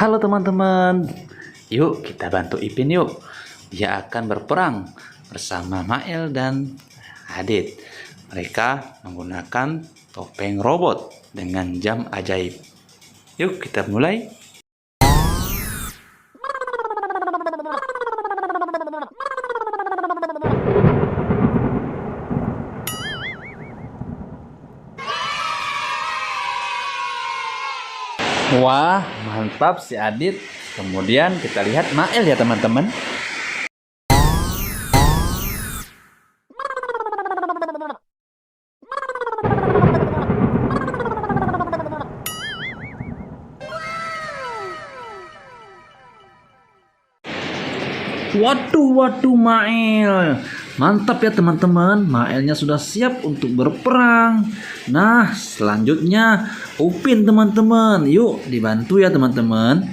Halo teman-teman, yuk kita bantu Ipin yuk. Dia akan berperang bersama Mael dan Adit. Mereka menggunakan topeng robot dengan jam ajaib. Yuk kita mulai. Wah, mantap si Adit. Kemudian kita lihat Mael ya teman-teman. Waduh Mael. Mantap ya teman-teman. Maelnya sudah siap untuk berperang. Nah, selanjutnya Upin teman-teman. Yuk dibantu ya teman-teman.